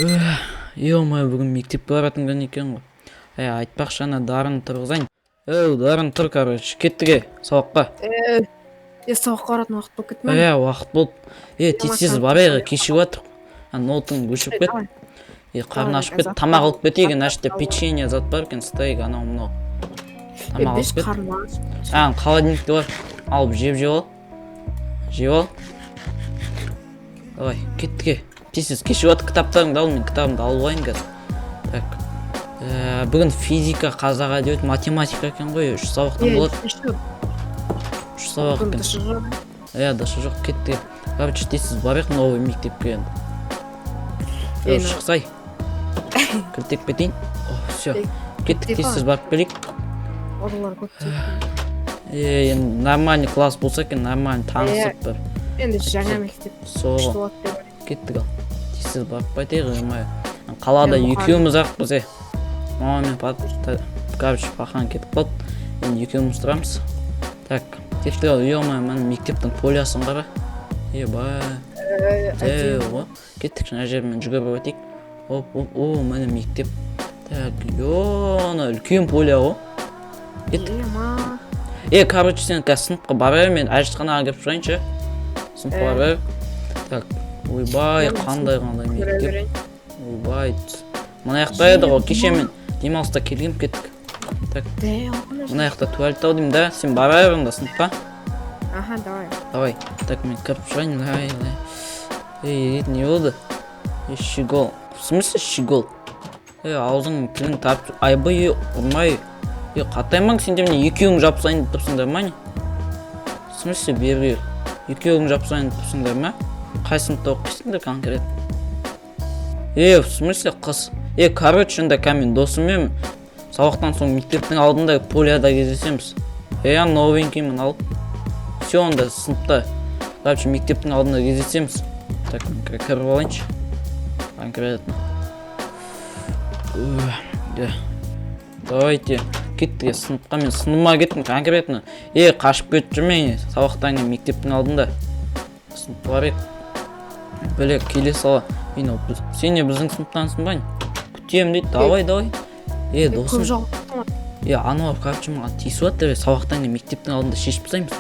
Ё-моё, бүгін мектепке баратын күн екен ғой. Айтпақшы ана Дарын тұрғызайын. Дарын тұр, короче, кеттіге сабаққа. Сабаққа баратын уақыт болып кетті ме? Уақыт болды. Тез барайық, кешігіп жатыр. Ноутың өшіп кет. Қарны ашып кет, тамақ алып кетейік, әште печенье зат бар екен, стейк анау мынау. Тамақ алып кет. Холодильникте бар. Алып жеп ал. Жеп ал. Давай, кеттіге. Тез кешігіп жатыр, кітаптарыңды ал, мен кітабымды алып алайын қазір. Так. Бүгін физика, қазақ әдебиет, математика екен ғой, 3 сабақтан болады. 3 сабақ екен. Дашы жоқ, кетті. Короче, тез барайық новый мектепке енді. Шықсай. Кіртеп кетейін. Все. Кеттік, тез барып келейік. Оралар көптеп. Енді нормальный класс болса екен, нормальный танысып бір. Енді жаңа мектеп. Соғы. Кеттік ал. Тез барып байтайық, қалада екеуміз ақ біз. Мамамен короче, пахан кетіп қалды. Енді екеуміз тұрамыз. Так, кеттік ал, мен мектептің полиясын қара. Кеттік, жаңа жермен жүгіріп өтейік. Мені мектеп. Так, үлкен полия ғой. Кеттік. Короче, сен қазір сыныпқа барайын, мен әжетханаға кіріп тұрайыншы. Сыныпқа барайын. Так, ойбай, қандай мектеп. Ойбай, мына жақта еді ғой, кеше мен демалыста келгем, кеттік. Так, мына жақта туалет ау деймін да, сен барайын да сыныпқа. Давай. Так, мен кіріп шығайын. Не болды? Щегол. В смысле щегол? Аузың тілің тарып, айбай, ұрмай. Қатаймаң, сен де міне екеуің жапсайын тұрсыңдар ма не? В смысле бергер? Екеуің жапсайын тұрсыңдар ма? Қай сыныпта оқисыңдар конкрет? В смысле қыз? Короче, онда мен досыммен сабақтан соң мектептің алдында полияда кездесеміз. Новенькиймін алып. Все, онда сыныпта. Короче, мектептің алдында кездесеміз. Так, кіріп алайыншы. Конкретно. Давайте, кеттіге сыныпқа, мен сыныма кеттім конкретно. Қашып кетіп жүрмей, сабақтан кейін мектептің алдында. Сынып барайық. Бөлек, келе сала. Сен не біздің сыныптансың ба? Күтем дейді, давай. Досым. Анау, короче, маған тиісіп атты, сабақтан кейін мектептің алдында шешіп тастаймыз.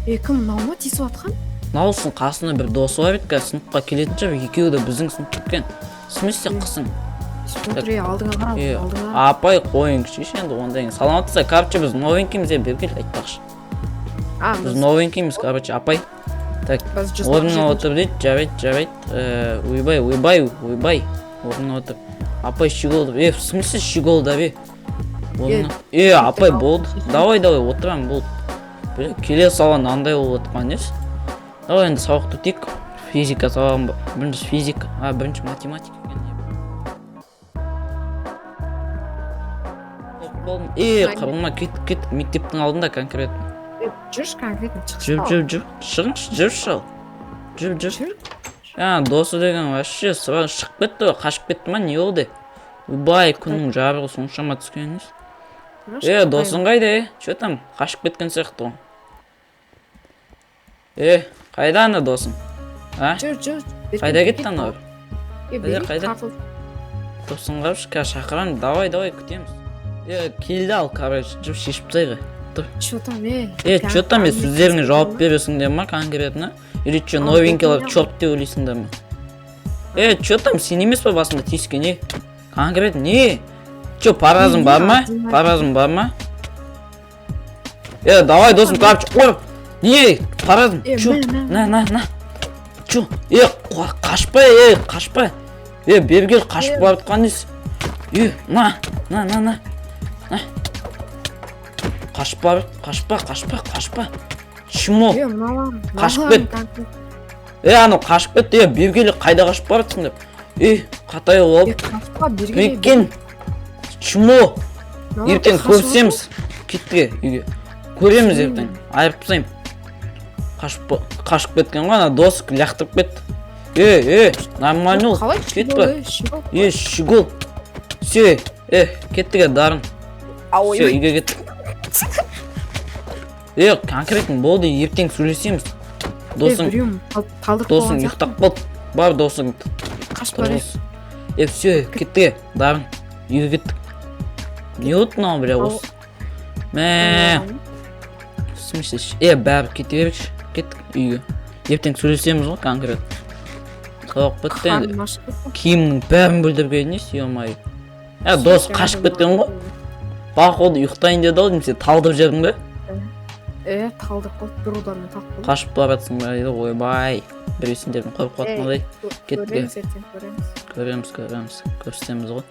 Кім наума тиісіп атқан? Наусың қасына бір досы бар еді, сыныпқа келетін шығар, екеуі де біздің сыныпқа кеткен. В смысле қысың? Алдыңа қарап. Апай қойың шеше енді ондайың. Саламатсыз, короче, біз новенькийміз, бергел айтпақшы. Біз новенькийміз, короче, апай. Так, орнына отыр дейді, жабайт. Ойбай. Орнына отыр. Апай щегол. В смысле щегол да бе? Апай болды. Давай, отырам болды. Келе салған андай болып отырған еш? Давай енді сабақты өтейік. Физика сабағым ба? Бірінші физика, бірінші математика. Қырылма, кеттік мектептің алдында конкретно. Жүрші конкретно шығып. Жүр. Шығыңшы, жүрші ал. Жүр. Досы деген вообще сразу шығып кетті, қашып кетті ма, не болды? Ойбай, күннің жарығы соншама түскен еш? Досың қайда, Че там, қашып кеткен сияқты ғой. Қайда ана досың? Жүр. Қайда кетті ана? Қайда? Досың қапшы, шақырам, давай, күтеміз. Келді ал, короче, жүр шешіп тайғы. Че там, Че там, сөздеріңе жауап бересіңдер ма конкретно? Или че новенькилар чорт деп ойлайсыңдар ма? Че там, сен емес па басында тиіскен, конкретно, не? Че, паразым бар ма? Давай, досым, короче, не, паразым, че, на. Че, қашпа, бергел қашып барып қанес. На. Қашпа. Чмо, қашып кет. Анау қашып кет, бергелі қайда қашып баратсың деп. Қатай олып. Беккен. Чмо. Ертең көрсеміз. Кеттіге үйге. Көреміз ертең. Айырып тастайым. Қашып кеткен ғой, ана досы лақтырып кетті. Нормально ол. Кет па. Щегол. Все, кеттіге Дарын. Все, үйге кеттік. Конкретно болды, ертең сөйлесеміз. Досың ұйықтап қалды. Бар досың. Все, кетті. Дарын. Үйге кеттік. Не болды мынау, бля, осы? Мә. В смысле? Бәрі кете берікші. Кеттік үйге. Ертең сөйлесеміз ғой, конкрет. Қауық бітті енді. Киімнің бәрін бүлдірген не, сүйемай. Дос қашып кеткен ғой. Бақылды ұйықтайын деді ау, немесе талдып жердің бе? Талдық қой, бір удармен тақ қой. Қашып баратсың ба еді, ойбай. Біреусіндердің қойып қуатмадай. Кетті. Көреміз. Көрсетеміз ғой.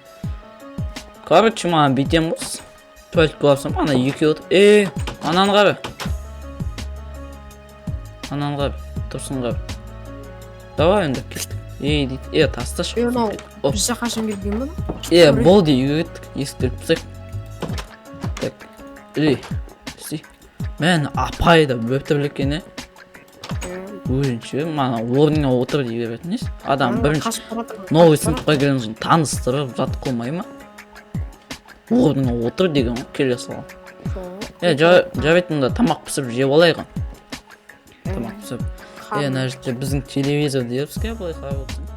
Короче, маған бейтем болс. Туалетке барсам, ана екі отыр. Ананы қары. Тұрсын қары. Давай енді кеттік. Дейді. Тасташ. Біз жақашын келген ба? Болды, үйге кеттік. Есік түріп Так. Мен апайды бөпті білеккені. Өзінше, мана орныңа отыр дей беретін ес. Адам бірінші новый сыныпқа келген соң таныстырып жатып қоймай ма? Орныңа отыр деген келе салам. Жабетімді тамақ пісіп жеп алайға. Тамақ пісіп. Мына жерде біздің телевизор дербізге былай қарап отырсың.